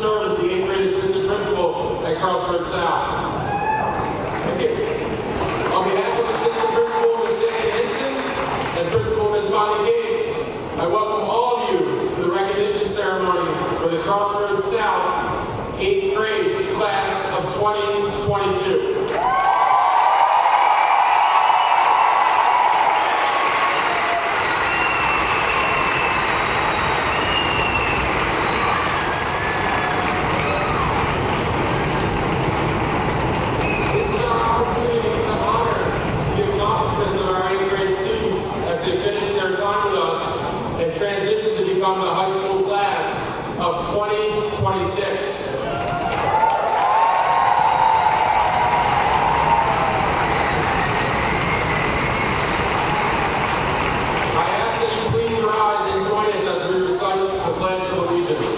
serve as the 8th grade assistant principal at Crossroads South. Thank you. On behalf of Assistant Principal Ms. Sandy Hinson and Principal Ms. Bonnie Gates, I welcome all of you to the recognition ceremony for the Crossroads South 8th grade class of 2022. Transition to become the high school class of 2026. I ask that you please rise and join us as we recite the Pledge of Allegiance.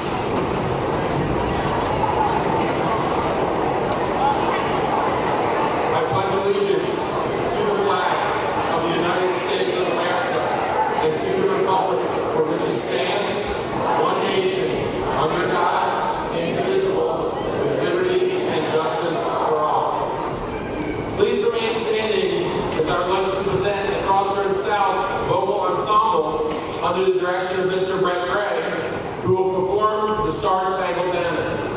I pledge allegiance to the flag of the United States of America and to the republic for which it stands, one nation, under God, indivisible, with liberty and justice for all. Please remain standing as I would like to present the Crossroads South Vocal Ensemble under the direction of Mr. Brett Gray, who will perform the Star Spangled Banner.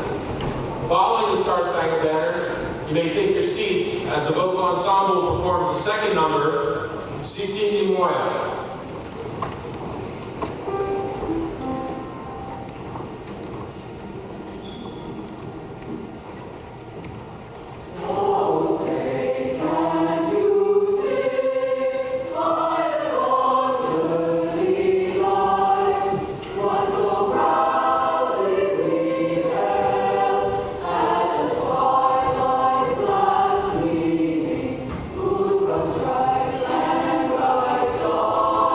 Following the Star Spangled Banner, you may take your seats as the vocal ensemble performs the second number, Sisi Nimoya. Stripes and bright stars.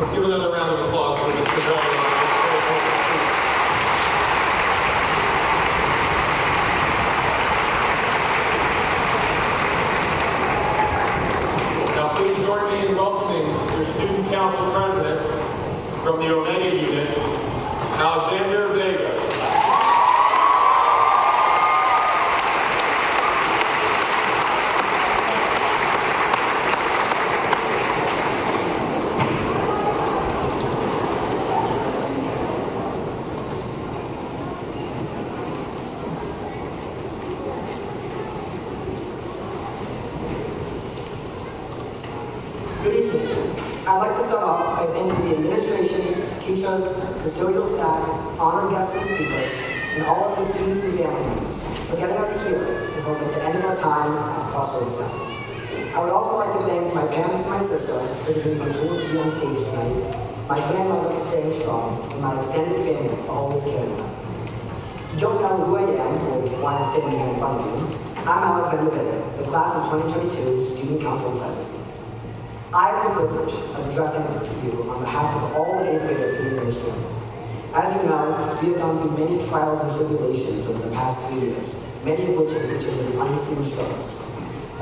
Let's give another round of applause for Mr. Bell. Now please join me in welcoming your Student Council President from the Omega Unit, Alexander Vega. I'd like to start off by thanking the administration, teachers, custodial staff, honored guests and speakers, and all of the students and family members for getting us here to celebrate the end of our time at Crossroads South. I would also like to thank my parents and my sister for giving me the tools to be on stage tonight, my grandmother for staying strong, and my extended family for always caring about me. If you don't know who I am or why I'm standing here in front of you, I'm Alexander Vega, the class of 2022 Student Council President. I have the privilege of addressing you on behalf of all the 8th graders sitting in this room. As you know, we have gone through many trials and tribulations over the past 3 years, many of which have been unseen struggles.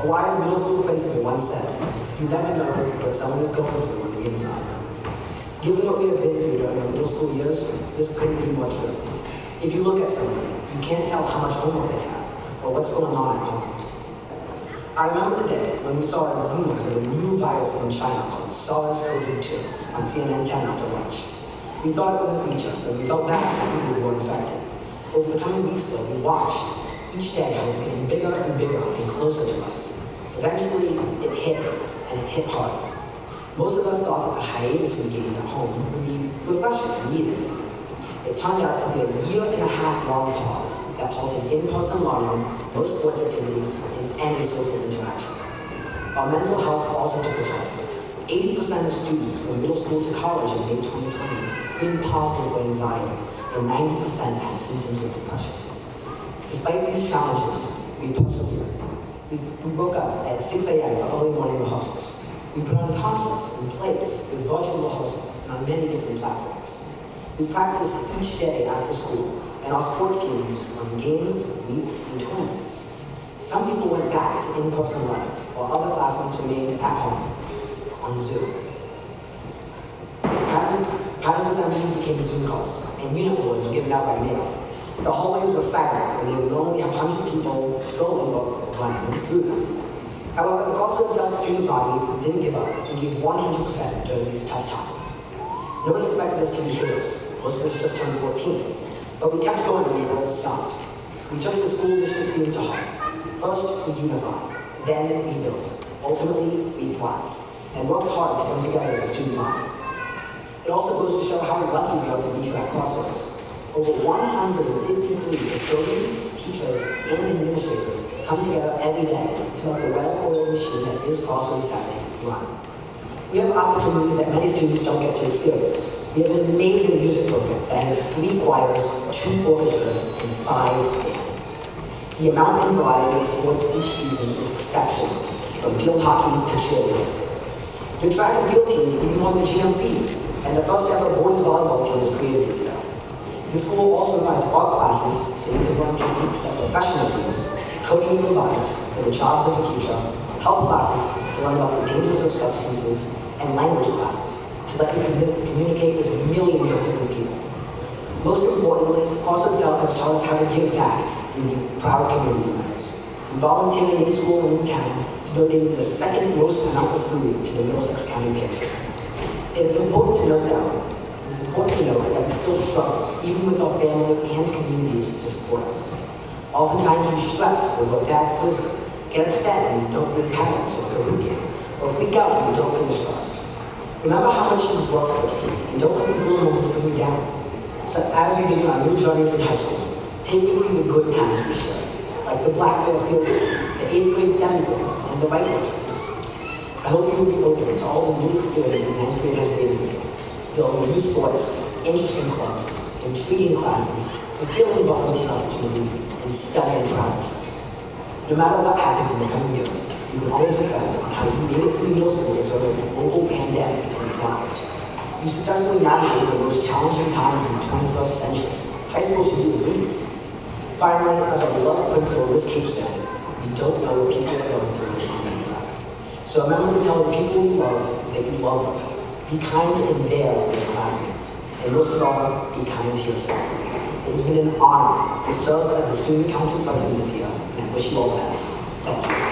A wise middle school principal once said, "You never know what someone is going through on the inside." Given what we have been through during our middle school years, this couldn't be more true. If you look at someone, you can't tell how much homework they have or what's going on at home. I remember the day when we saw rumors of a new virus in China called SARS-CoV-2 on CNN 10 after lunch. We thought it wouldn't reach us, and we felt bad for people who were infected. Over the coming weeks, though, we watched each day how it was getting bigger and bigger and closer to us. Eventually, it hit, and it hit hard. Most of us thought that the hiatus we gave at home would be refreshing and needed. It turned out to be a 1.5-year long pause that halted in-person learning, most sports activities, and any social interaction. Our mental health also took a toll. 80% of students from middle school to college in May 2020 screened positive for anxiety, and 90% had symptoms of depression. Despite these challenges, we persevered. We woke up at 6 a.m. for early morning rehearsals. We put on concerts and plays with virtual rehearsals and on many different platforms. We practiced each day after school, and our sports teams run games, meets, and tournaments. Some people went back to in-person learning, while other classmates remained at home on Zoom. Pattern assemblies became Zoom calls, and unit awards were given out by mail. The hallways were silent, and they would normally have hundreds of people strolling or running through them. However, the Crossroads South student body didn't give up and gave 100% during these tough times. No one expected us to be heroes. Most of us just turned 14. But we kept going when the world stopped. We took the school district theme to heart. First, we unified. Then, we built. Ultimately, we thrived. And worked hard to come together as a student body. It also goes to show how lucky we are to be here at Crossroads. Over 153 custodians, teachers, and administrators come together every day to make the well-oiled machine that is Crossroads South run. We have opportunities that many students don't get to experience. We have an amazing music program that has 3 choirs, 2 orchestras, and 5 bands. The amount and variety of sports each season is exceptional, from field hockey to cheerleading. The track and field team even won the GMCs, and the first ever boys volleyball team was created this year. The school also provides art classes so you can learn techniques that professionals use, coding and robotics for the jobs of the future, health classes to learn about the dangers of substances, and language classes to let you communicate with millions of different people. Most importantly, Crossroads South has taught us how to give back and be proud community members. From volunteering in school and in town to donating the second most amount of food to the Middlesex County Pantry. It is important to note that we still struggle, even with our family and communities to support us. Oftentimes we stress over a bad quiz, get upset when we don't win patterns or go root game, or freak out when we don't finish first. Remember how much you've worked for, and don't let these little moments bring you down. So as we begin our new journeys in high school, take with you the good times we shared, like the Black Bear Field Trip, the 8th grade semi-final, and the White Bear trips. I hope you will be open to all the new experiences 9th grade has created for you. Building new sports, interesting clubs, intriguing classes, fulfilling volunteer opportunities, and study and travel trips. No matter what happens in the coming years, you can always reflect on how you made it through middle school during a global pandemic and thrived. You successfully navigated the most challenging times in the 21st century. High school should be the least. Finally, as our beloved principal, Miss Cape said, we don't know what people are going through on the inside. So remember to tell the people you love that you love them. Be kind and there for your classmates. And most of all, be kind to yourself. It has been an honor to serve as the student council president this year, and I wish you all the best. Thank you.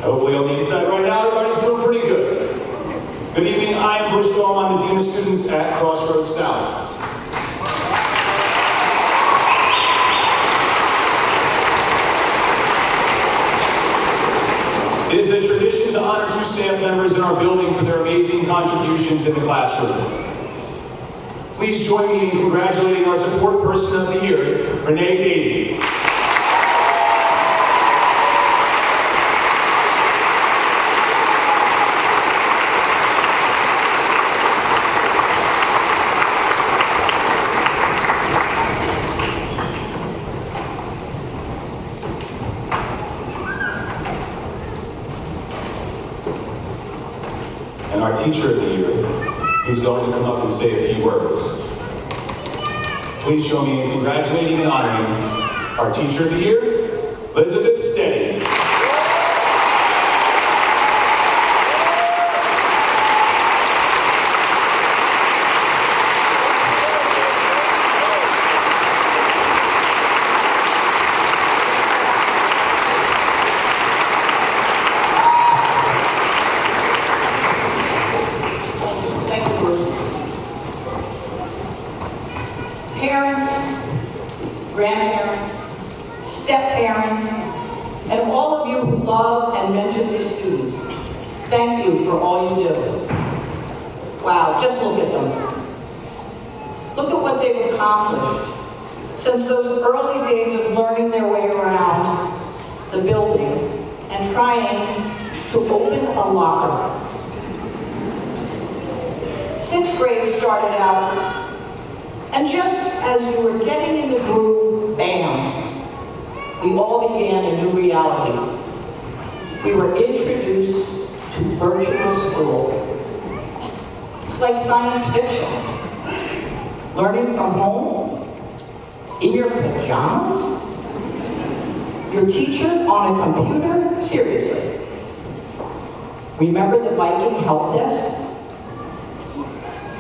Hopefully on the inside right now, everybody's doing pretty good. Good evening, I'm Bruce Bohm. I'm the Dean of Students at Crossroads South. It is a tradition to honor two staff members in our building for their amazing contributions in the classroom. Please join me in congratulating our support person of the year, Renee Davey. And our teacher of the year, who's going to come up and say a few words. Please join me in congratulating and honoring our teacher of the year, Elizabeth Steady. Parents, grandparents, step-parents, and all of you who love and mentor these students, thank you for all you do. Wow, just look at them. Look at what they've accomplished since those early days of learning their way around the building and trying to open a locker. 6th grade started out, and just as you were getting in the groove, bam, we all began a new reality. We were introduced to virtual school. It's like science fiction. Learning from home, in your pajamas, your teacher on a computer, seriously. Remember the Viking help desk?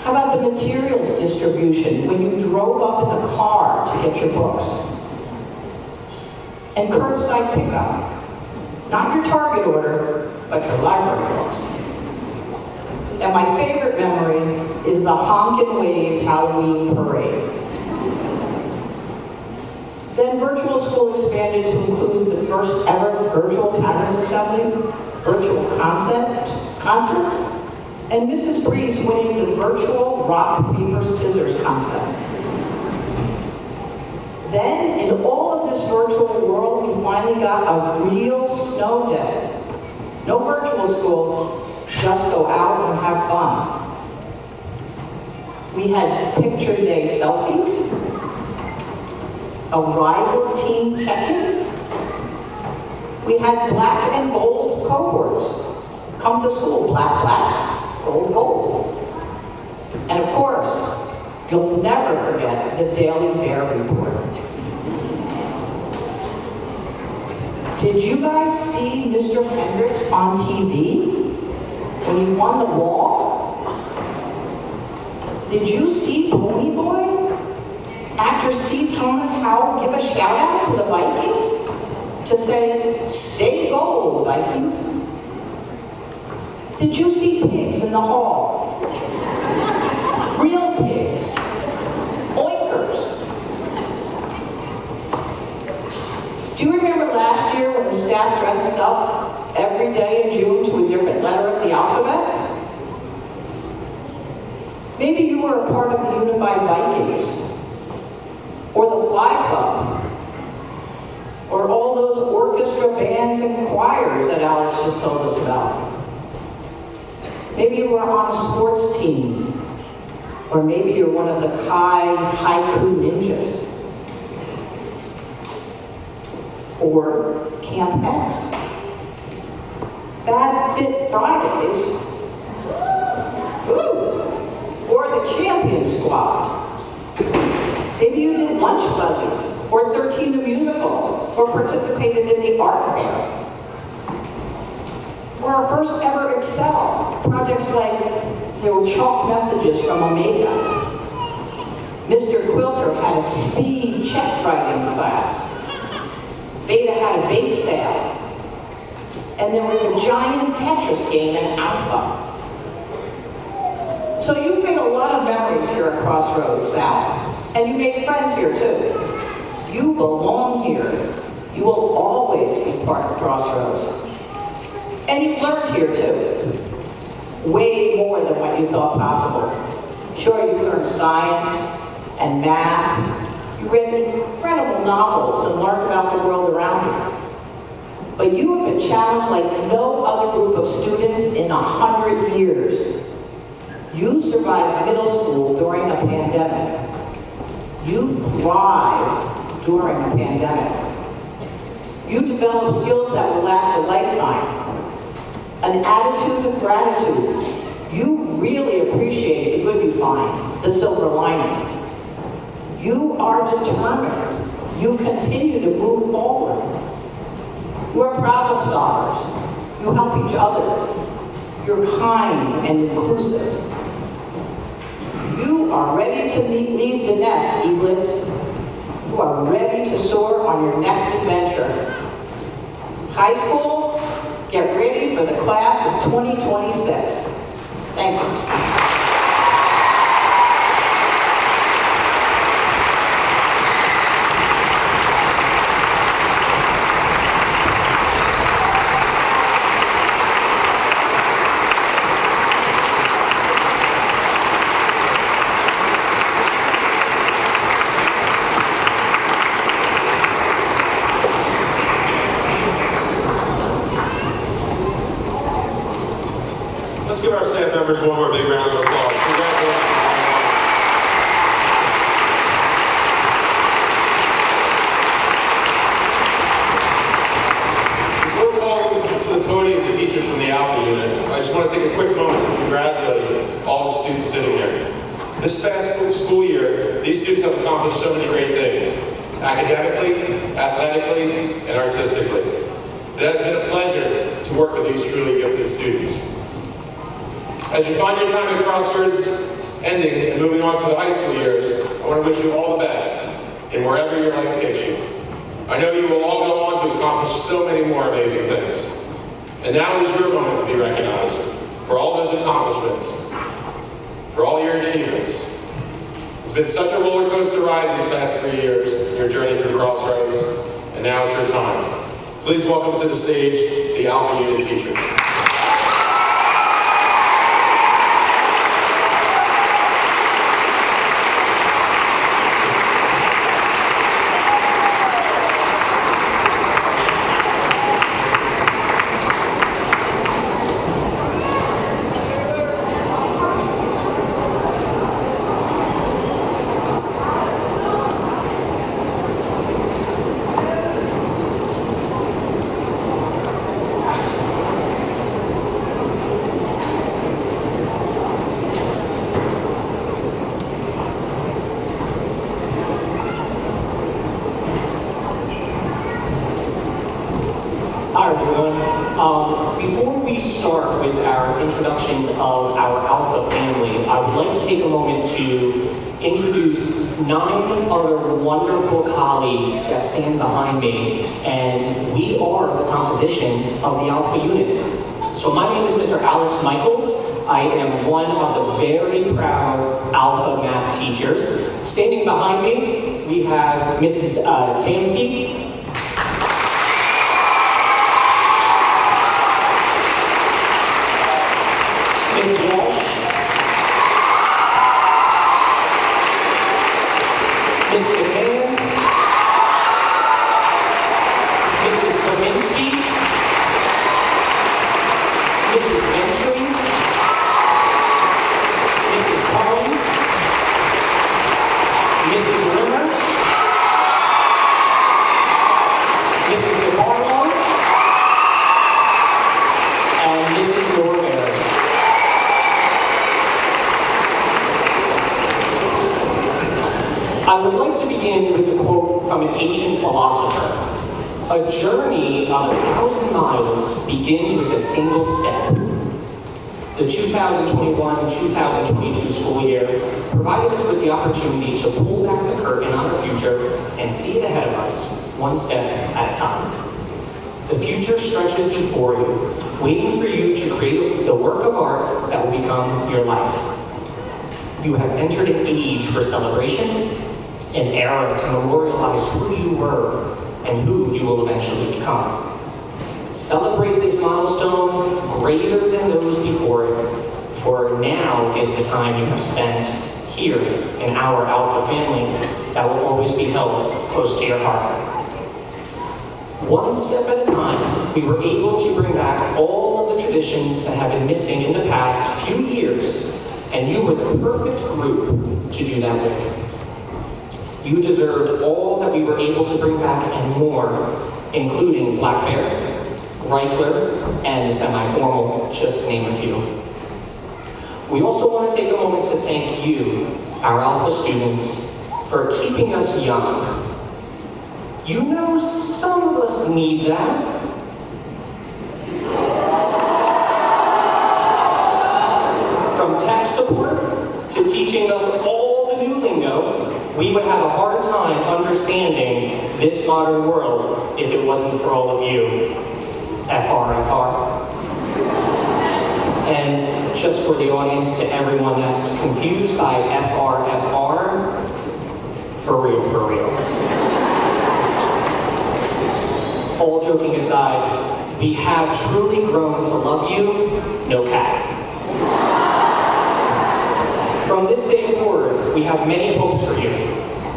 How about the materials distribution when you drove up in a car to get your books? And curbside pickup. Not your Target order, but your library books. And my favorite memory is the Honk and Wave Halloween parade. Then virtual school expanded to include the first ever virtual patterns assembly, virtual concerts, and Mrs. Breeze winning the virtual rock, paper, scissors contest. Then, in all of this virtual world, we finally got a real snow day. No virtual school, just go out and have fun. We had picture day selfies, a rival team check-ins. We had black and gold cohorts. Come to school, black, black, gold, gold. And of course, you'll never forget the Daily Bear Report. Did you guys see Mr. Hendricks on TV when he won the ball? Did you see Pony Boy? Actor C. Thomas Howell give a shout out to the Vikings to say, stay gold, Vikings. Did you see pigs in the hall? Real pigs. Oinkers. Do you remember last year when the staff dressed up every day in June to a different letter of the alphabet? you were a part of the Unified Vikings, or the Fly Club, or all those orchestra bands and choirs that Alex just told us about. Maybe you were on a sports team, or maybe you're one of the Kai Haiku Ninjas, or Camp X, Fab Fit Fridays, or the Champion Squad. Maybe you did lunch buddies, or 13 the musical, or participated in the art fair. Or our first ever Excel, projects like there were chalk messages from Omega. Mr. Quilter had a speed check writing class. Beta had a bake sale. And there was a giant Tetris game in Alpha. So you've made a lot of memories here at Crossroads South, and you made friends here too. You belong here. You will always be part of Crossroads. And you learned here too. Way more than what you thought possible. Sure, you learned science and math. You read incredible novels and learned about the world around you. But you have been challenged like no other group of students in 100 years. You survived middle school during a pandemic. You thrived during a pandemic. You developed skills that will last a lifetime. An attitude of gratitude. You really appreciate the good you find, the silver lining. You are determined. You continue to move forward. You are problem solvers. You help each other. You're kind and inclusive. You are ready to leave the nest, eaglets. You are ready to soar on your next adventure. High school, get ready for the class of 2026. Thank you. Let's give our staff members one more big round of applause. Congratulations. Before calling to the podium the teachers from the Alpha Unit, I just want to take a quick moment to congratulate all the students sitting here. This past school year, these students have accomplished so many great things, academically, athletically, and artistically. It has been a pleasure to work with these truly gifted students. As you find your time at Crossroads ending and moving on to the high school years, I want to wish you all the best in wherever your life takes you. I know you will all go on to accomplish so many more amazing things. And now is your moment to be recognized for all those accomplishments, for all your achievements. It's been such a roller coaster ride these past 3 years, your journey through Crossroads, and now is your time. Please welcome to the stage the Alpha Unit teachers. Hi everyone. Before we start with our introductions of our Alpha family, I would like to take a moment to introduce 9 other wonderful colleagues that stand behind me, and we are the composition of the Alpha unit. So my name is Mr. Alex Michaels. I am one of the very proud Alpha math teachers. Standing behind me, we have Mrs. Tamke. Ms. Walsh, from an ancient philosopher. A journey of 1,000 miles begins with a single step. The 2021-2022 school year provided us with the opportunity to pull back the curtain on our future and see it ahead of us, one step at a time. The future stretches before you, waiting for you to create the work of art that will become your life. You have entered an age for celebration, an era to memorialize who you were and who you will eventually become. Celebrate this milestone greater than those before it, for now is the time you have spent here in our Alpha family that will always be held close to your heart. One step at a time, we were able to bring back all of the traditions that have been missing in the past few years, and you were the perfect group to do that with. You deserved all that we were able to bring back and more, including Black Bear, Reichler, and the semi-formal, just to name a few. We also want to take a moment to thank you, our Alpha students, for keeping us young. You know, some of us need that. From tech support to teaching us all the new lingo, we would have a hard time understanding this modern world if it wasn't for all of you. FR. And just for the audience, to everyone that's confused by FR, for real. All joking aside, we have truly grown to love you, no cap. From this day forward, we have many hopes for you.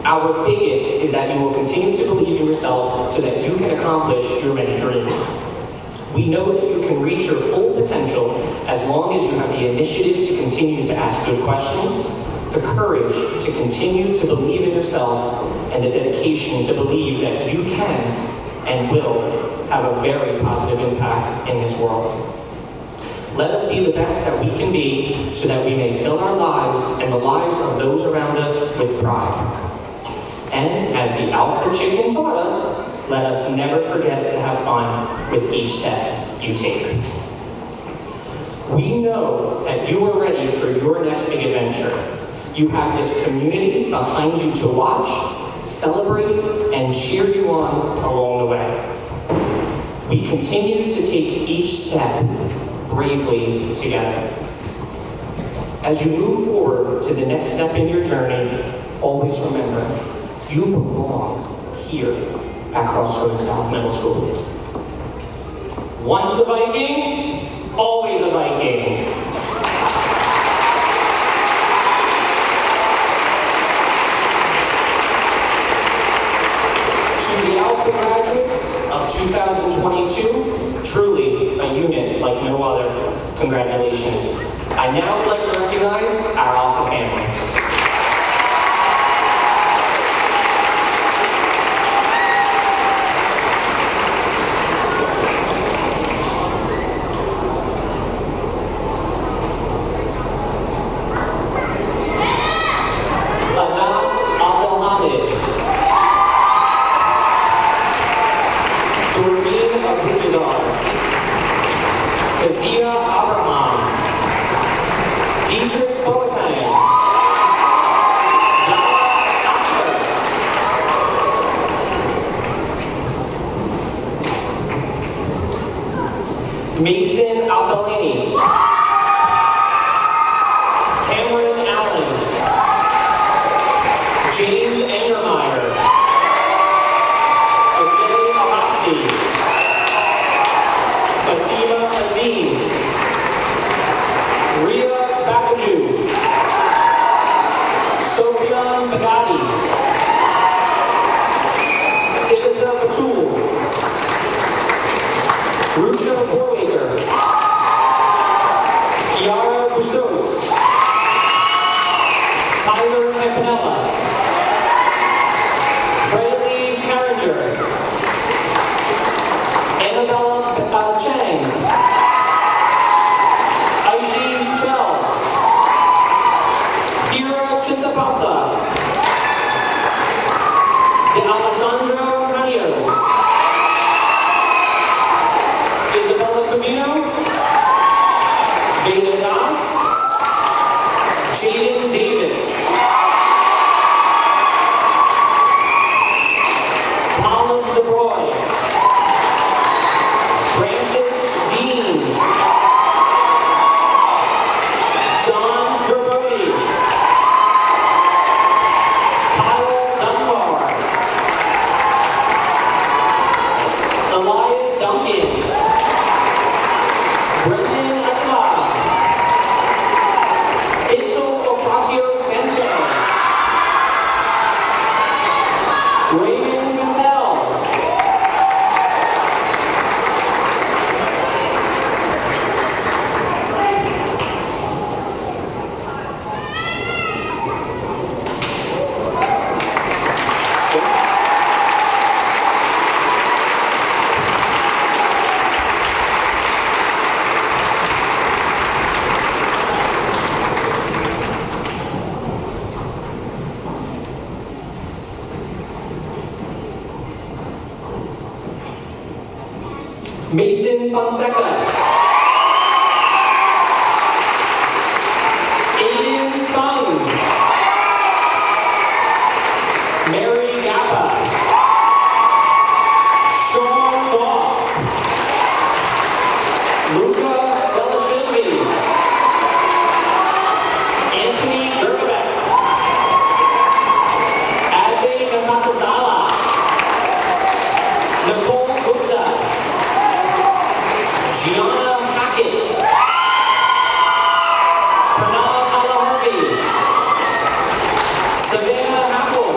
Our biggest is that you will continue to believe in yourself so that you can accomplish your many dreams. We know that you can reach your full potential as long as you have the initiative to continue to ask good questions, the courage to continue to believe in yourself, and the dedication to believe that you can and will have a very positive impact in this world. Let us be the best that we can be so that we may fill our lives and the lives of those around us with pride. And as the Alpha Chicken taught us, let us never forget to have fun with each step you take. We know that you are ready for your next big adventure. You have this community behind you to watch, celebrate, and cheer you on along the way. We continue to take each step bravely together. As you move forward to the next step in your journey, always remember, you belong here at Crossroads South Middle School. Once a Viking, always a Viking. To the Alpha graduates of 2022, truly a unit like no other, congratulations. I now would like to recognize our Alpha family. Mason Alcalini, Cameron Allen, James Engermeyer, Ajay Abassi, Fatima Azim, Ria Bakaju, Sofian Bagati, Ibitha Batul, Rusha Borwaker, Kiara Bustos, Mason Fonseca. Aiden Fung. Mary Gappa. Sean Goff. Luca Belashilvi. Anthony Gerbeck. Ade Namatasala. Nicole Gupta. Gianna Hackett. Pranav Alaharvi. Savannah Hackle.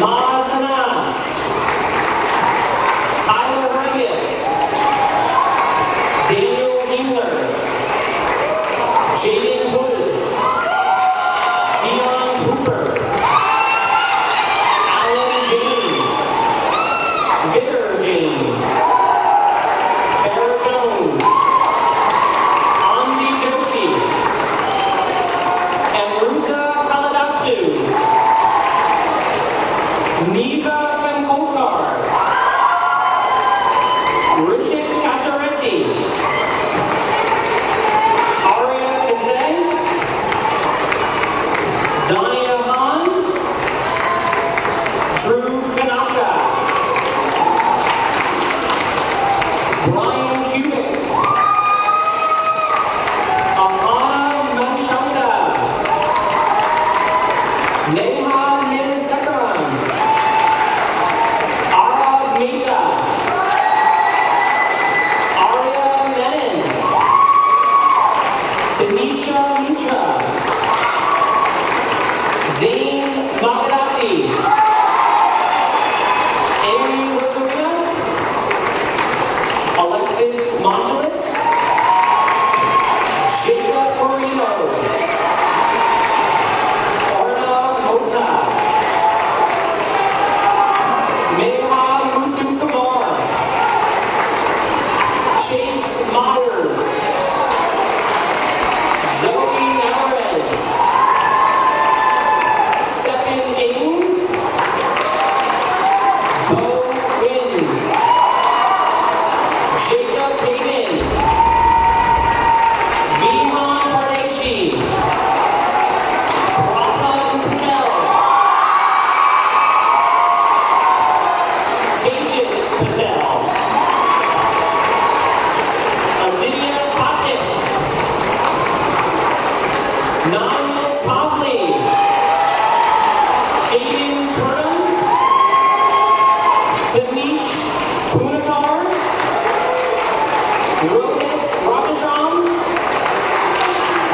Maz Hanas. Tyler Regis. Daniel Engler. Jaden Hood. Dion Hooper. Alan Jane. Vitter Jane. Farrah Jones. Andy Joshi. Amruta Kaladasu. Neva Kankolkar. Rishik Kasareti. Arya Katsay. Dania Han. Drew Kanaka. Brian Cubic. Ahana Manchanda. Neha Manasekaran. Arav Mehta. Arya Menon. Tanisha Mitra. Zain Maharati. Amy Rosarina. Alexis Mongelet. Jacob Corino. Arnav Mota. Meha Muthu Kumar. Chase Myers. Zoe Alvarez. Stephen Ng. Bo Win. Jacob Payton. Vihan Pardeshi. Pratham Patel. Tejas Patel. Aditya Patil. Niles Pavli. Aiden Burnham. Tanish Punatar. Rohit Ravisham.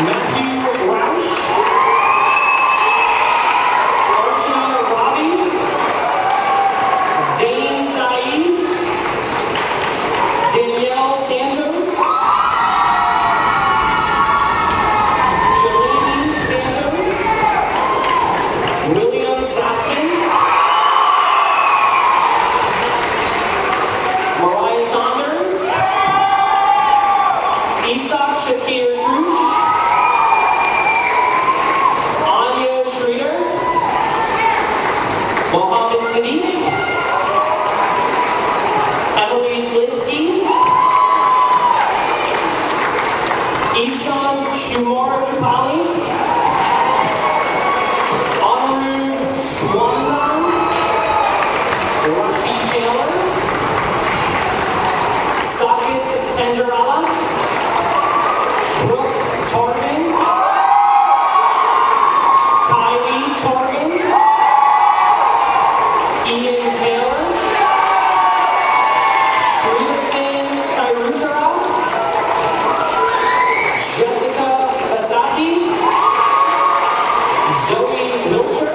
Matthew Roush. Archana Ravi. Zain Saeed. Danielle Santos. Jalene Santos. William Sassman. Mariah Saunders. Isak Shakir Drush. Anya Schroeder. Mohammed Sadiq. Emily Slisky. Ishan Shumar Japali. Anirudh Swaminathan. Rashi Taylor. Sakit Tenjarala. Brooke Targan. Kylie Targan. Ian Taylor. Shrinasen Tyruchara. Jessica Basati. Zoe Wilcher.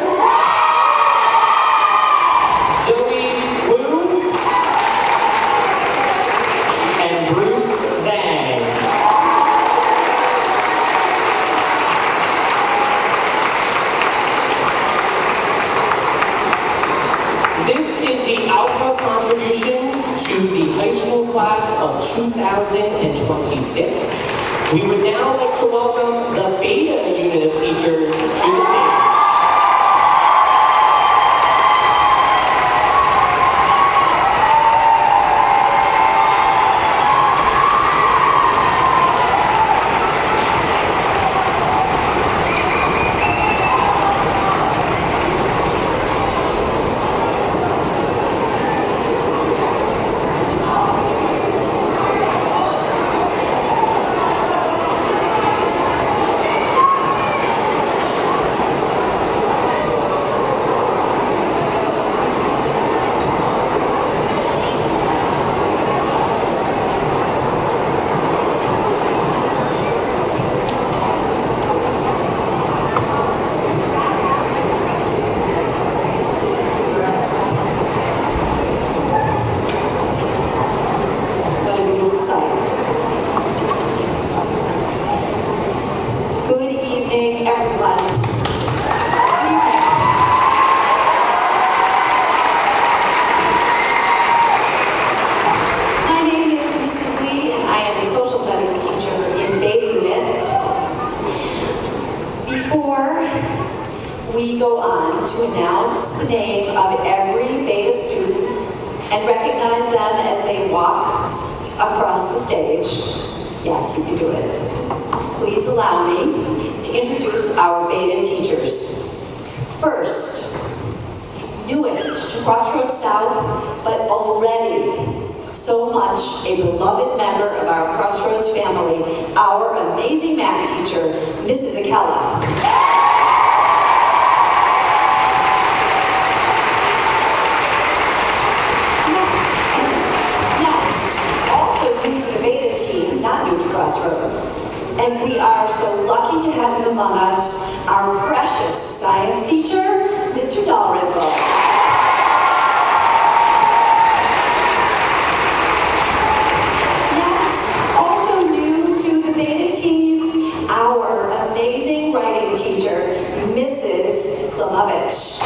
Zoe Wu. And Bruce Zhang. This is the Alpha contribution to the high school class of 2026. We would now like to welcome the Beta unit of teachers to the stage. we go on to announce the name of every Beta student and recognize them as they walk across the stage. Yes, you can do it. Please allow me to introduce our Beta teachers. First, newest to Crossroads South, but already so much a beloved member of our Crossroads family, our amazing math teacher, Mrs. Akella. Next, also new to the Beta team, not new to Crossroads, and we are so lucky to have him among us, our precious science teacher, Mr. Dalrymple. Team, our amazing writing teacher, Mrs. Klimovich.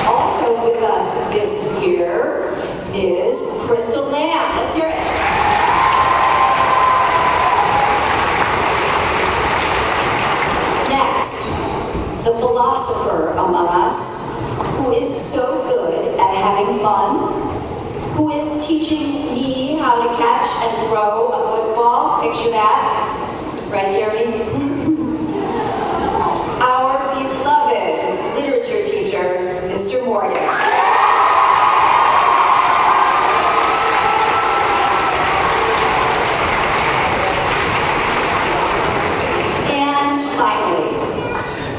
Also with us this year, Ms. Crystal Lamb. Let's hear it. Next, the philosopher among us, who is so good at having fun, who is teaching me how to catch and throw a football. Picture that. Right, Jeremy? Our beloved literature teacher, Mr. Morgan. And finally,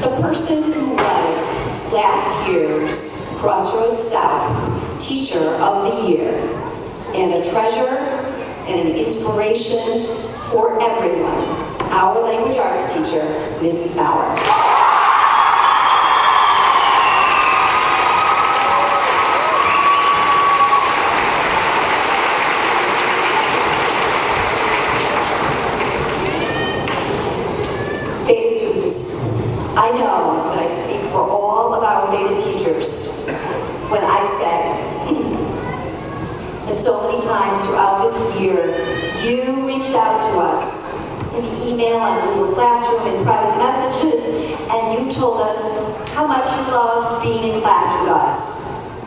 the person who was last year's Crossroads South Teacher of the Year, and a treasure and an inspiration for everyone, our language arts teacher, Mrs. Bauer. Beta students, I know that I speak for all of our Beta teachers when I say that so many times throughout this year, you reached out to us in the email and Google Classroom and private messages, and you told us how much you loved being in class with us.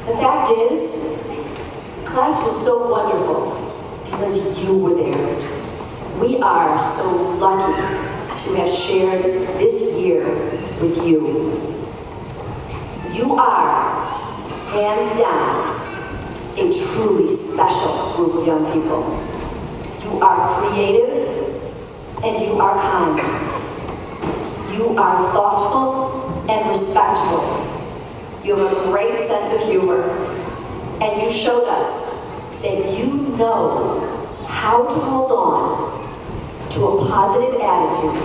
The fact is, class was so wonderful because you were there. We are so lucky to have shared this year with you. You are, hands down, a truly special group of young people. You are creative and you are kind. You are thoughtful and respectful. You have a great sense of humor, and you showed us that you know how to hold on to a positive attitude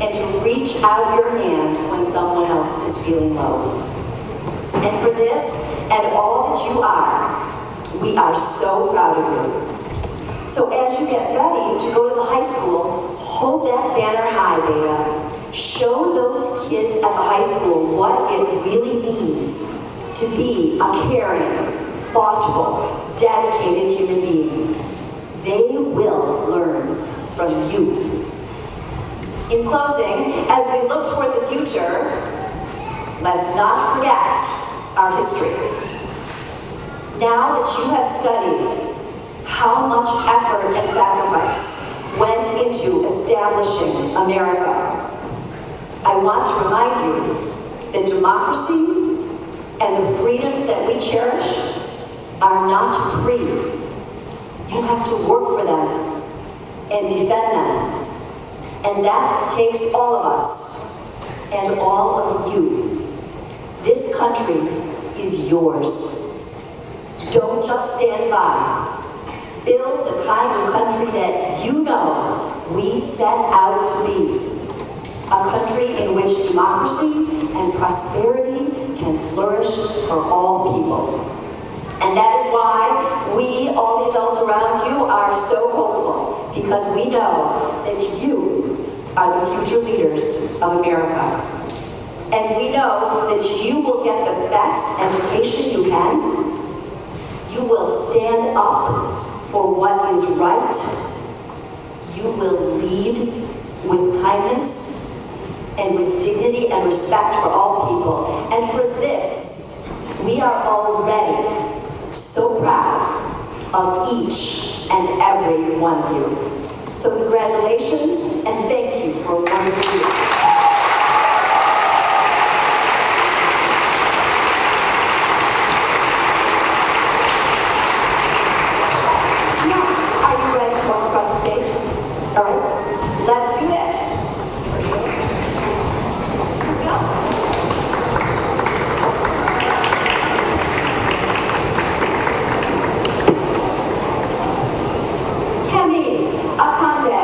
and to reach out your hand when someone else is feeling low. And for this and all that you are, we are so proud of you. So as you get ready to go to the high school, hold that banner high, Beta. Show those kids at the high school what it really means to be a caring, thoughtful, dedicated human being. They will learn from you. In closing, as we look toward the future, let's not forget our history. Now that you have studied how much effort and sacrifice went into establishing America, I want to remind you that democracy and the freedoms that we cherish are not free. You have to work for them and defend them. And that takes all of us and all of you. This country is yours. Don't just stand by. Build the kind of country that you know we set out to be. A country in which democracy and prosperity can flourish for all people. And that is why we, all the adults around you, are so hopeful, because we know that you are the future leaders of America. And we know that you will get the best education you can. You will stand up for what is right. you will lead with kindness and with dignity and respect for all people. And for this, we are already so proud of each and every one of you. So congratulations and thank you for a wonderful year. All right, let's do this. Here we go. Kemi Akande.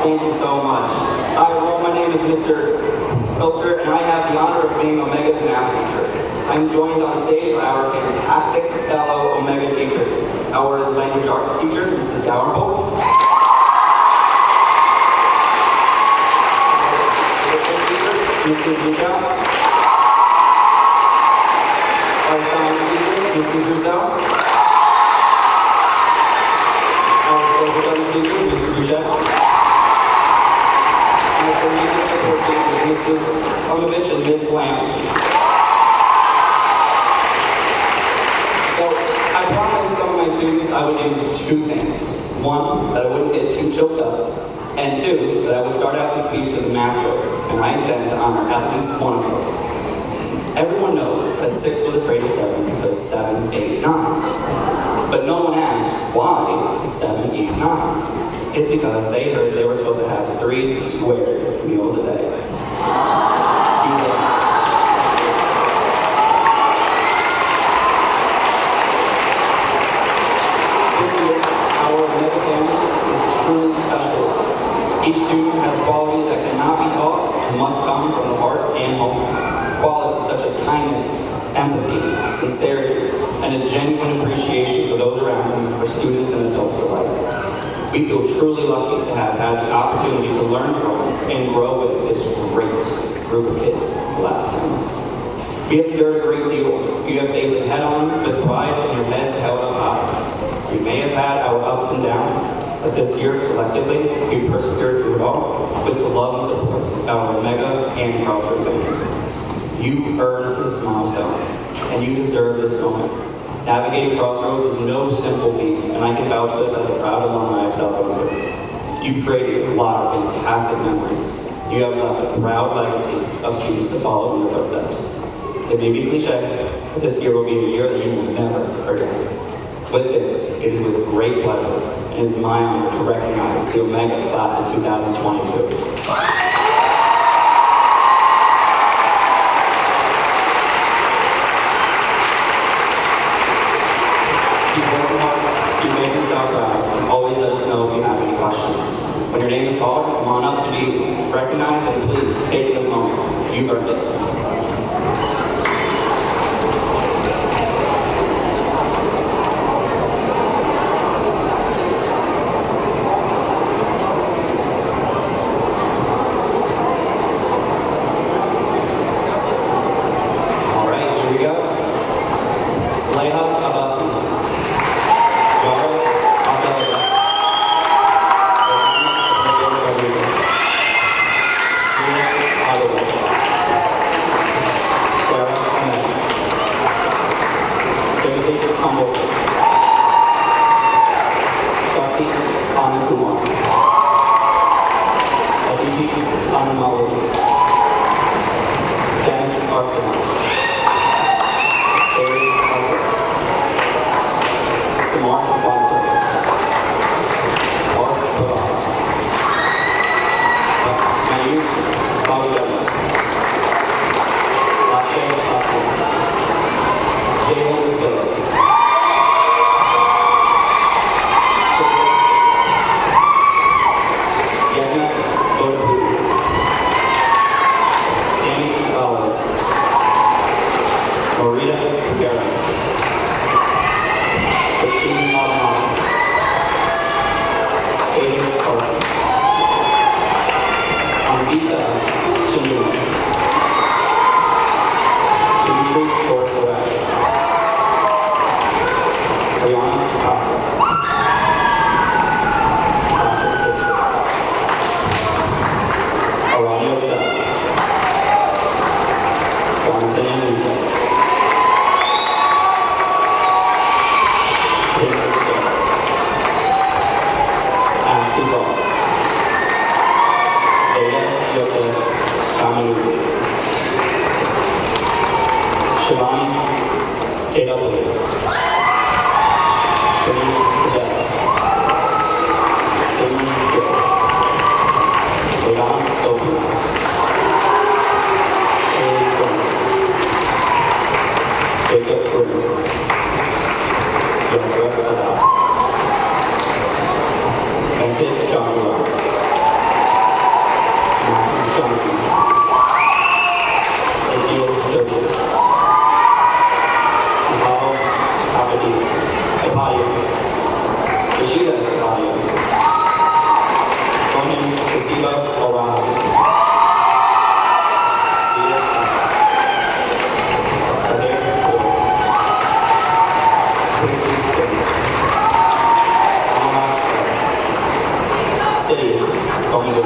thank you so much. Hi, everyone. My name is Mr. Filter, and I have the honor of being Omega's math teacher. I'm joined on stage by our fantastic fellow Omega teachers. Our language arts teacher, Mrs. Gowerholt. Mrs. Michel. Our science teacher, Mrs. Rousseau. Our social studies teacher, Mr. Boucher. Our tremendous support teachers, Mrs. Tonovich and Miss Lamb. So, I promised some of my students I would do two things. One, that I wouldn't get too choked up. And two, that I would start out the speech with a math joke, and I intend to honor at least one of those. Everyone knows that 6 was afraid of 7 because 7, 8, 9. But no one asked why it's 7, 8, 9. It's because they heard they were supposed to have 3 square meals a day. This year, our Omega family is truly special to us. Each student has qualities that cannot be taught and must come from the heart and home. Qualities such as kindness, empathy, sincerity, and a genuine appreciation for those around them, for students and adults alike. We feel truly lucky to have had the opportunity to learn from and grow with this great group of kids the last 10 months. We have endured a great deal. You have faced it head-on with pride and your heads held up high. We may have had our ups and downs, but this year, collectively, we persevered through it all with the love and support of our Omega and Crossroads families. You earned this milestone, and you deserve this moment. Navigating Crossroads is no simple feat, and I can vouch for this as a proud alumni of South Brunswick. You've created a lot of fantastic memories. You have left a proud legacy of students to follow in your footsteps. It may be cliche, but this year will be a year that you will never forget. With this, it is with great pleasure, and it's my honor to recognize the Omega class of 2022. You make yourself proud, and always let us know if you have any questions. When your name is called, come on up to be recognized, and please take this moment. You earned it. Rashida Valia. Ronan Kasiba O'Reilly. Sahir Kaur. Quincy Kim. Anna City Komido.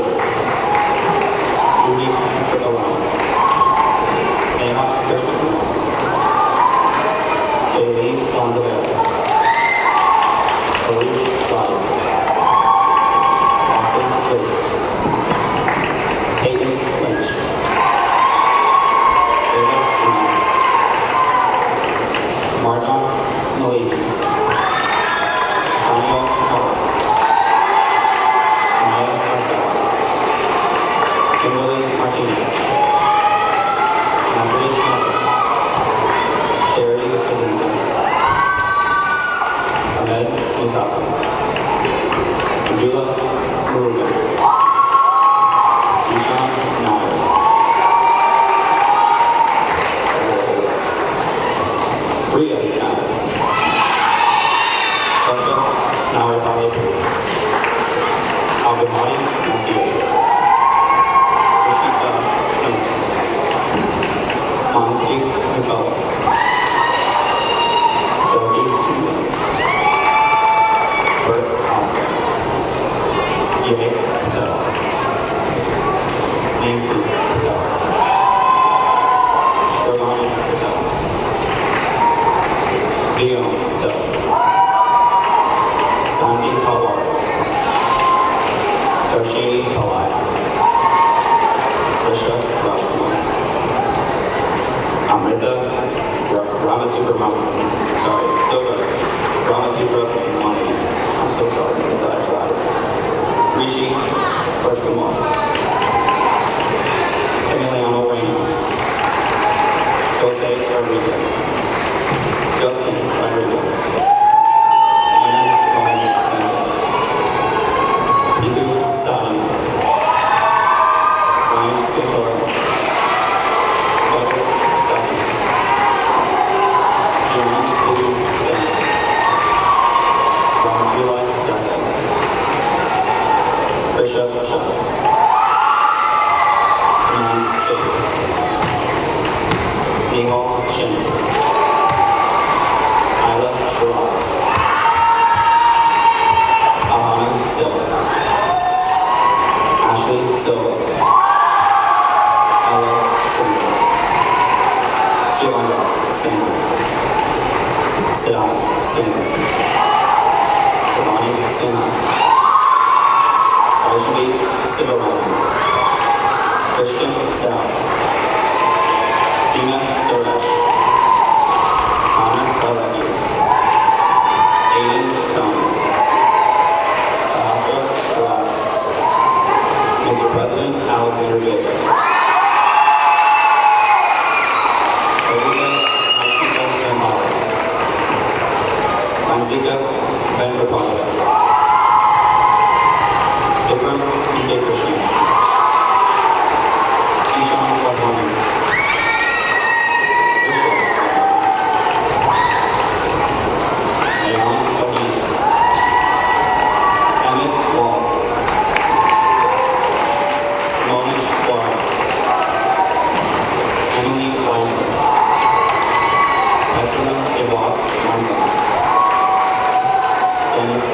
Judy Kutawala. Neha Krishnakumar. Jaylee Gonzalez. Farouk Rao. Austin Lee. Hayden Lynch. David Brown. Marjan Maliki. Tanya Carr. Maya Marcel. Kimberly Martinez. Natalie Hunter. Charity Kaczynski. Ahmed Musafa. Abdullah Muruga. Ishan Nair. Ria Nair. Dr. Nair Talib. Abdulmadi Nasir. Rashida Nusra. Mansi Nicole. Dougie Tunis. Bert Oscar. T.A. Patel. Nancy Patel. Shirlani Patel. Leo Patel. Sandy Pawar. Darshini Pawai. Risha Rajkumar. Amrita Ramasubramanian. Sorry, Ramasubramanian. I'm so sorry that I tried. Rishi Rajkumar. Emiliano Reina. Jose Rodriguez. Justin Rodriguez. Anna Mohamed Sanchez. Ibu Sadi. Ryan Sintora. Buzz Saki. John Lucas Sam. Ramila Sasa. Krisha Shah. Nan Shaker. Nihal Shin. Isla Shiraz. Ahana Silva. Ashley Silva. Ella Silva. Joanna Singer. Siddharth Singer. Shivani Sinha. Rajni Sivaram. Christian Stout. Dina Suresh. Anna Kalaki. Aiden Thomas. Sahasra Kalak. Mr. President Alexander Vega. Savita Ashika Venmara. Vansika Ventrapada. Vikram Krishnan. Ishan Wadhwani. Vishal Ayan Padi. Emmett Wall. Monish Wall. Emily Wiseman. Petra Ewak Manson. Dennis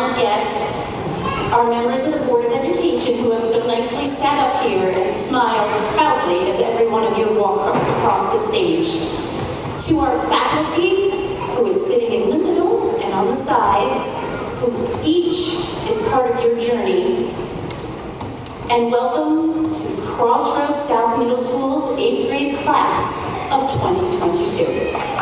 honored guests, our members of the Board of Education who have so nicely sat up here and smiled proudly as every one of you walk across the stage. To our faculty, who is sitting in the middle and on the sides, who each is part of your journey. And welcome to Crossroads South Middle School's 8th grade class of 2022.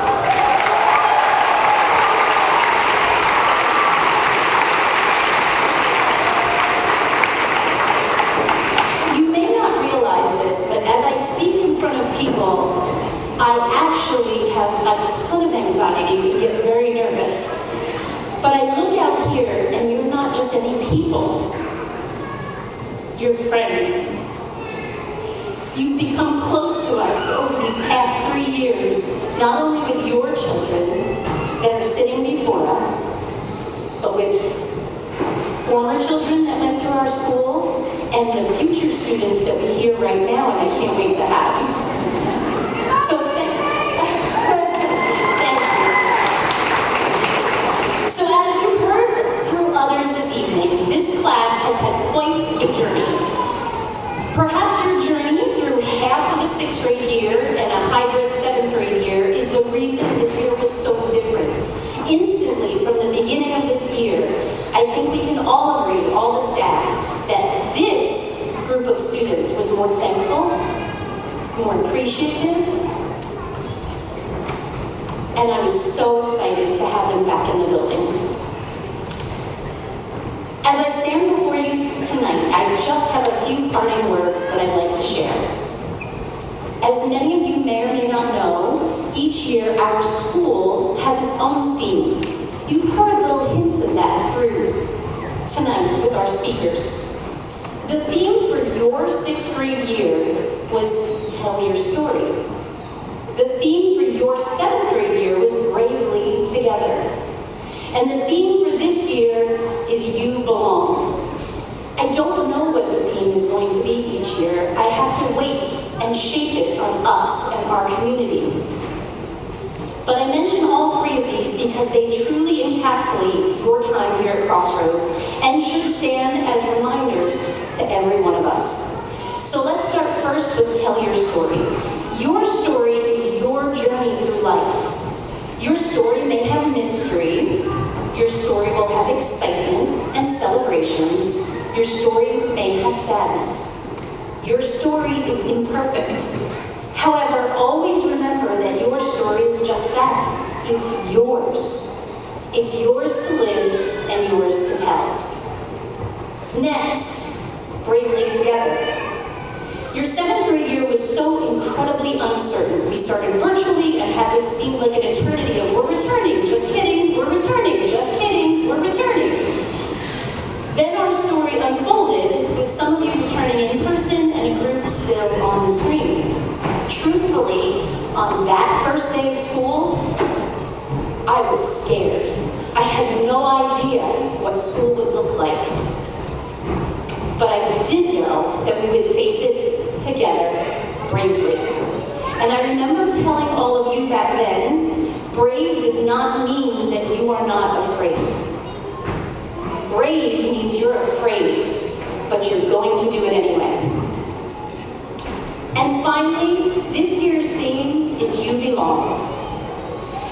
I actually have a ton of anxiety and get very nervous. But I look out here and you're not just any people, you're friends. You've become close to us over these past 3 years, not only with your children that are sitting before us, but with former children that went through our school and the future students that we hear right now and I can't wait to have. So thank you. So as you heard through others this evening, this class has had quite a journey. Perhaps your journey through half of a 6th grade year and a hybrid 7th grade year is the reason this year was so different. Instantly, from the beginning of this year, I think we can all agree, all the staff, that this group of students was more thankful, more appreciative, and I was so excited to have them back in the building. As I stand before you tonight, I just have a few parting words that I'd like to share. As many of you may or may not know, each year our school has its own theme. You've heard little hints of that through tonight with our speakers. The theme for your 6th grade year was Tell Your Story. The theme for your 7th grade year was Bravely Together. And the theme for this year is You Belong. I don't know what the theme is going to be each year. I have to wait and shape it on us and our community. But I mention all 3 of these because they truly encapsulate your time here at Crossroads and should stand as reminders to every one of us. So let's start first with Tell Your Story. Your story is your journey through life. Your story may have mystery. Your story will have excitement and celebrations. Your story may have sadness. Your story is imperfect. However, always remember that your story is just that. It's yours. It's yours to live and yours to tell. Next, Bravely Together. Your 7th grade year was so incredibly uncertain. We started virtually and had what seemed like an eternity of we're returning, just kidding, we're returning, just kidding, we're returning. Then our story unfolded with some of you returning in person and a group still on the screen. Truthfully, on that first day of school, I was scared. I had no idea what school would look like. But I did know that we would face it together bravely. And I remember telling all of you back then, brave does not mean that you are not afraid. Brave means you're afraid, but you're going to do it anyway. And finally, this year's theme is You Belong.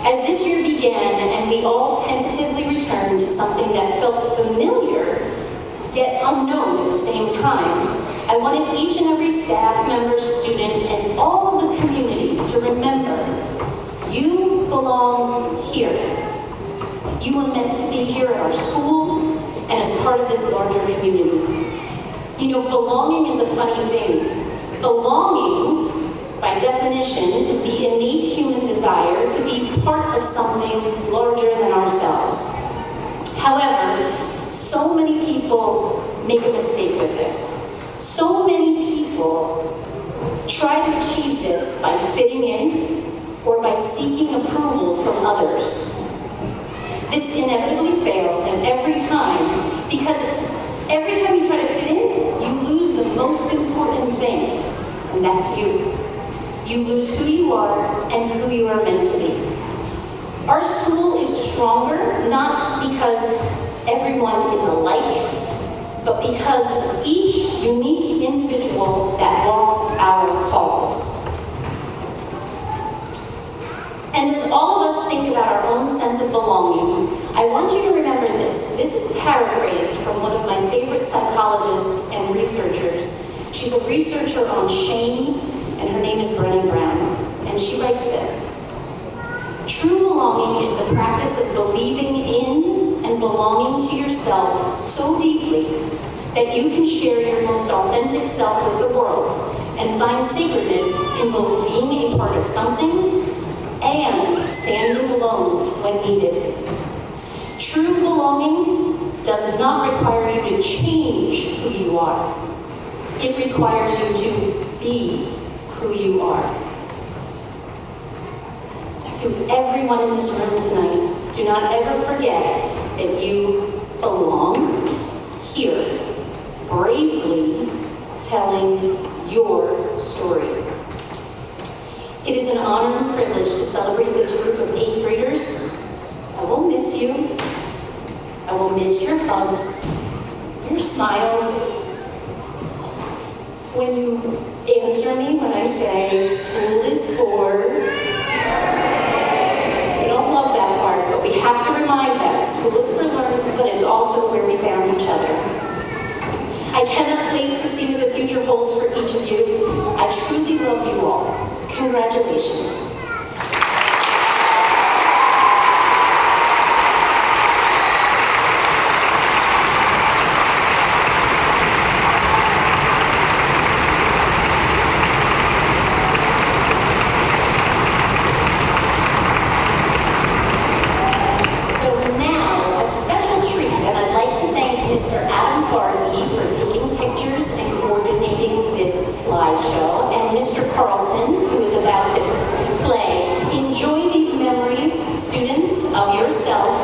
As this year began and we all tentatively returned to something that felt familiar, yet unknown at the same time, I wanted each and every staff member, student, and all of the community to remember, you belong here. You were meant to be here at our school and as part of this larger community. You know, belonging is a funny thing. Belonging, by definition, is the innate human desire to be part of something larger than ourselves. However, so many people make a mistake with this. So many people try to achieve this by fitting in or by seeking approval from others. This inevitably fails, and every time, because every time you try to fit in, you lose the most important thing, and that's you. You lose who you are and who you are meant to be. Our school is stronger, not because everyone is alike, but because of each unique individual that walks our halls. And as all of us think about our own sense of belonging, I want you to remember this. This is paraphrased from one of my favorite psychologists and researchers. She's a researcher on shame, and her name is Brené Brown. And she writes this: true belonging is the practice of believing in and belonging to yourself so deeply that you can share your most authentic self with the world and find sacredness in both being a part of something and standing alone when needed. True belonging does not require you to change who you are. It requires you to be who you are. To everyone in this room tonight, do not ever forget that you belong here, bravely telling your story. It is an honor and privilege to celebrate this group of 8th graders. I will miss you. I will miss your hugs, your smiles. When you answer me when I say school is for, they don't love that part, but we have to remind them school is for learning, but it's also where we found each other. I cannot wait to see what the future holds for each of you. I truly love you all. Congratulations. Mr. Adam Barney for taking pictures and coordinating this slideshow, and Mr. Carlson, who is about to play. Enjoy these memories, students, of yourself,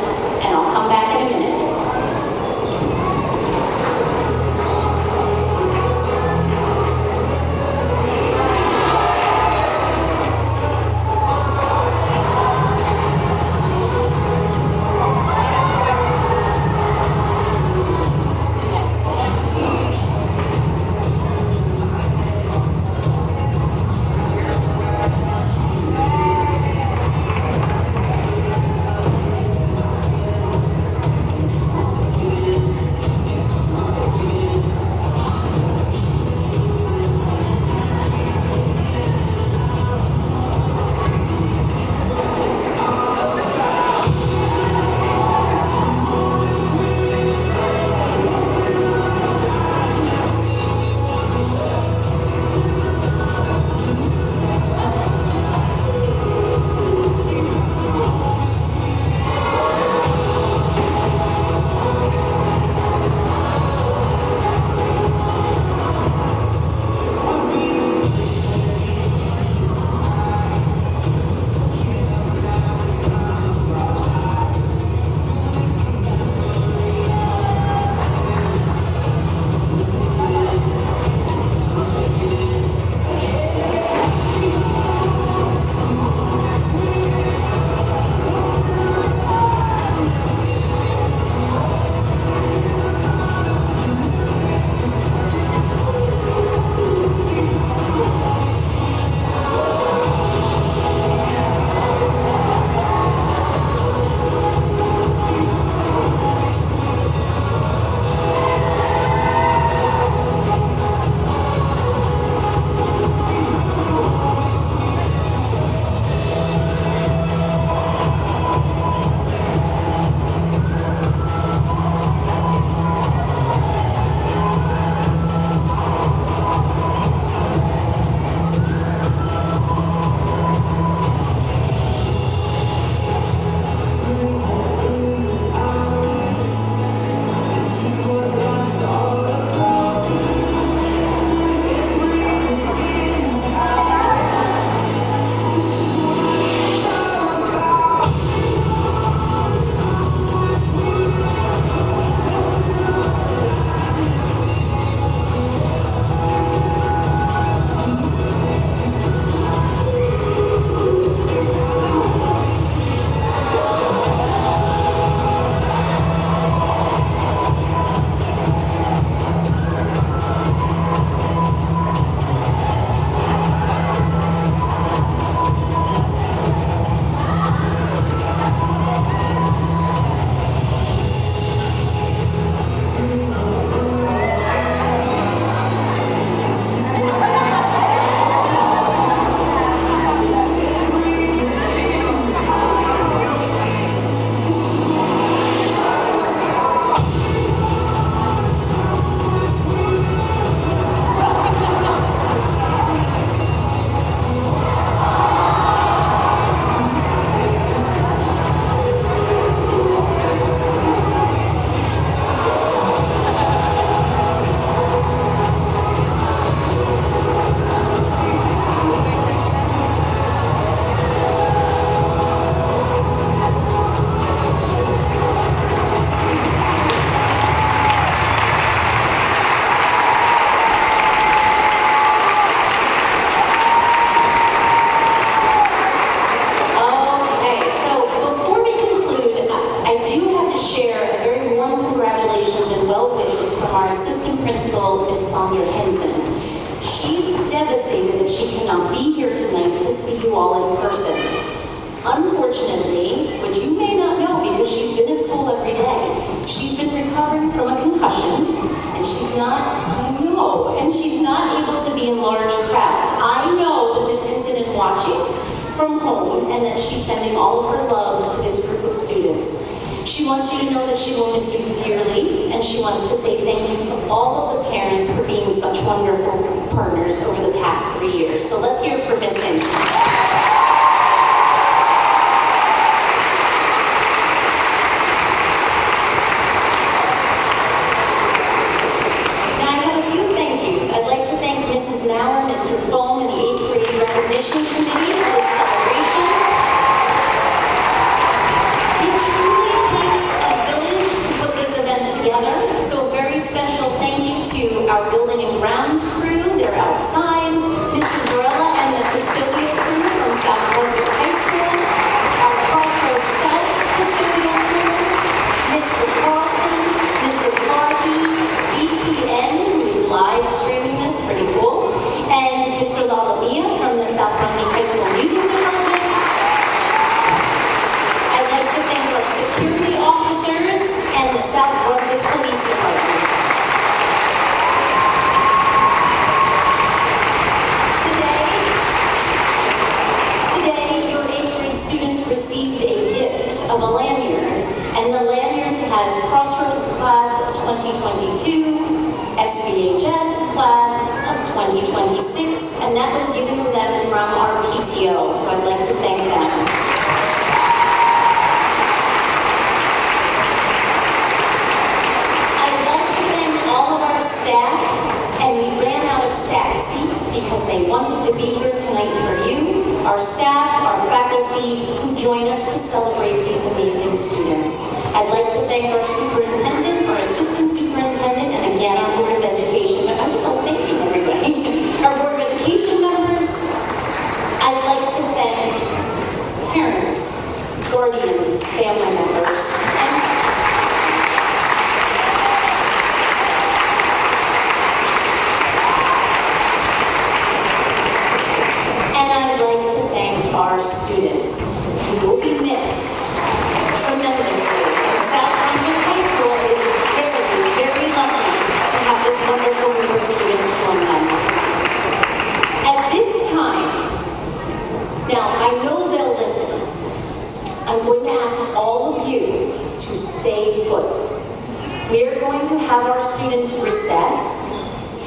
and I'll come back in a minute. devastated that she cannot be here tonight to see you all in person. Unfortunately, which you may not know because she's been at school every day, she's been recovering from a concussion, and she's not able to be in large crowds. I know that Ms. Hinson is watching from home and that she's sending all of her love to this group of students. She wants you to know that she will miss you dearly, and she wants to say thank you to all of the parents for being such wonderful partners over the past 3 years. So let's hear it for Ms. Hinson. Mrs. Maurer, Mr. Fohm, and the 8th grade recognition committee for this celebration. It truly takes a village to put this event together, so a very special thank you to our building and grounds crew. They're outside, Mr. Varela and the custodial crew from South Brunswick High School, our Crossroads South custodial crew, Mr. Carlson, Mr. Farhi, ETN, who is live streaming this, pretty cool, and Mr. Lalamia from the South Brunswick High School Music Department. I'd like to thank our security officers and the South Brunswick Police Department. Today, your 8th grade students received a gift of a lanyard, and the lanyard has Crossroads Class of 2022, SBHS Class of 2026, and that was given to them from our PTO, so I'd like to thank them. I'd like to thank all of our staff, and we ran out of staff seats because they wanted to be here tonight for you. Our staff, our faculty, who join us to celebrate these amazing students. I'd like to thank our superintendent, our assistant superintendent, and again, our Board of Education. I just love thanking everybody. Our Board of Education members. I'd like to thank parents, guardians, family members, and I'd like to thank our students, who will be missed tremendously. And South Brunswick High School is very, very lucky to have this wonderful group of students join them. At this time, now I know they'll listen. I'm going to ask all of you to stay put. We are going to have our students recess.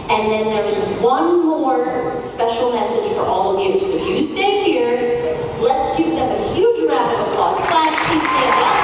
And then there's one more special message for all of you. So you stay here. Let's give them a huge round of applause. Class, please stand up.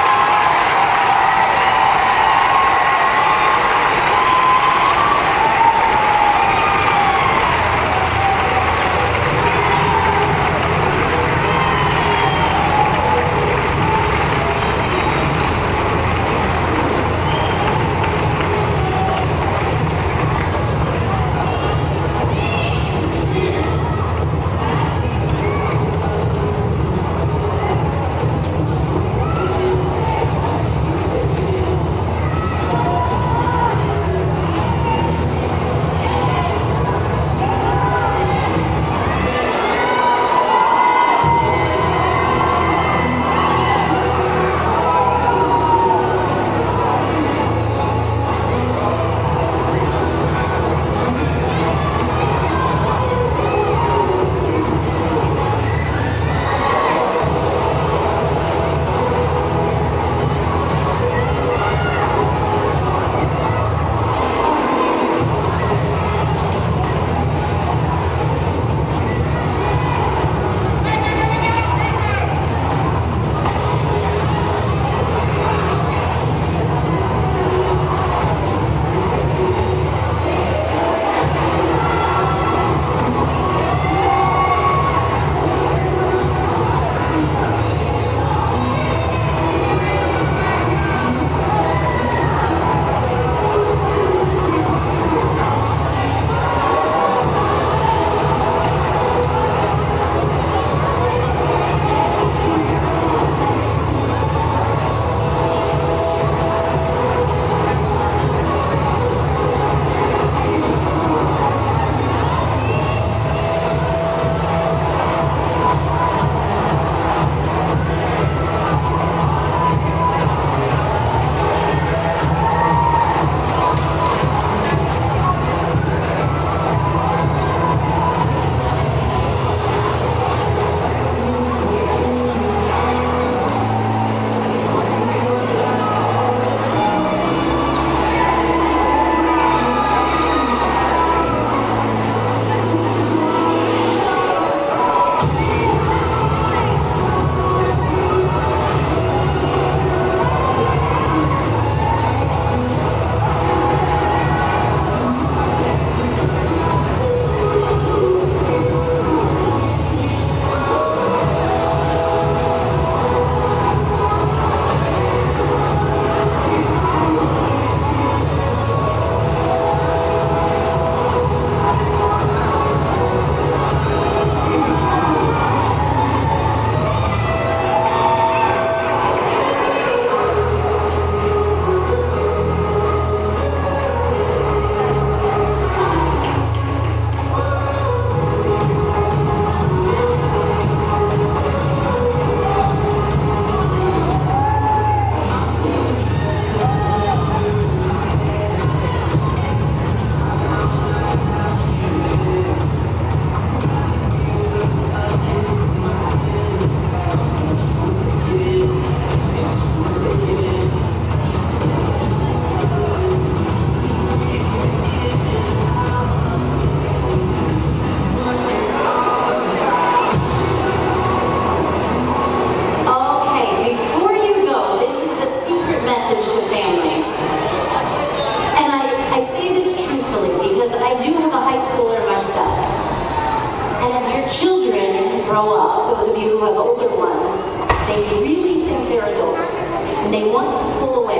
grow up, those of you who have older ones, they really think they're adults, and they want to pull away.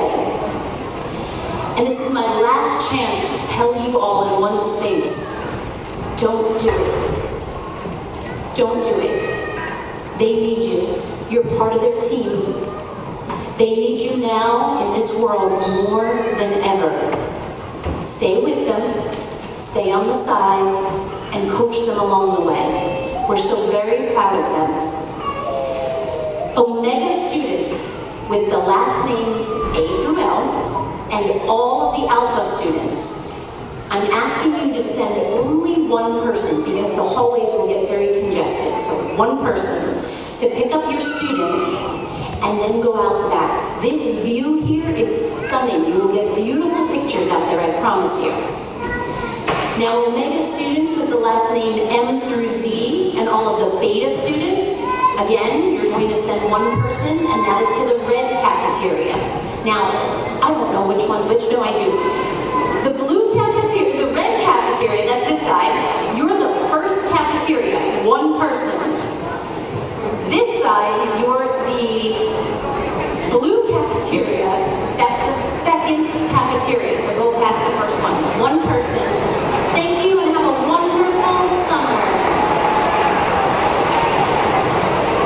And this is my last chance to tell you all in one space, don't do it. Don't do it. They need you. You're part of their team. They need you now in this world more than ever. Stay with them, stay on the side, and coach them along the way. We're so very proud of them. Omega students with the last names A through L, and all of the Alpha students, I'm asking you to send only one person, because the hallways will get very congested, so one person to pick up your student and then go out the back. This view here is stunning. You will get beautiful pictures out there, I promise you. Now, Omega students with the last name M through Z, and all of the Beta students, again, you're going to send one person, and that is to the red cafeteria. Now, I don't know which one's which. No, I do. The blue cafeteria, the red cafeteria, that's this side. You're the first cafeteria, one person. This side, you're the blue cafeteria, that's the second cafeteria, so go past the first one. One person. Thank you.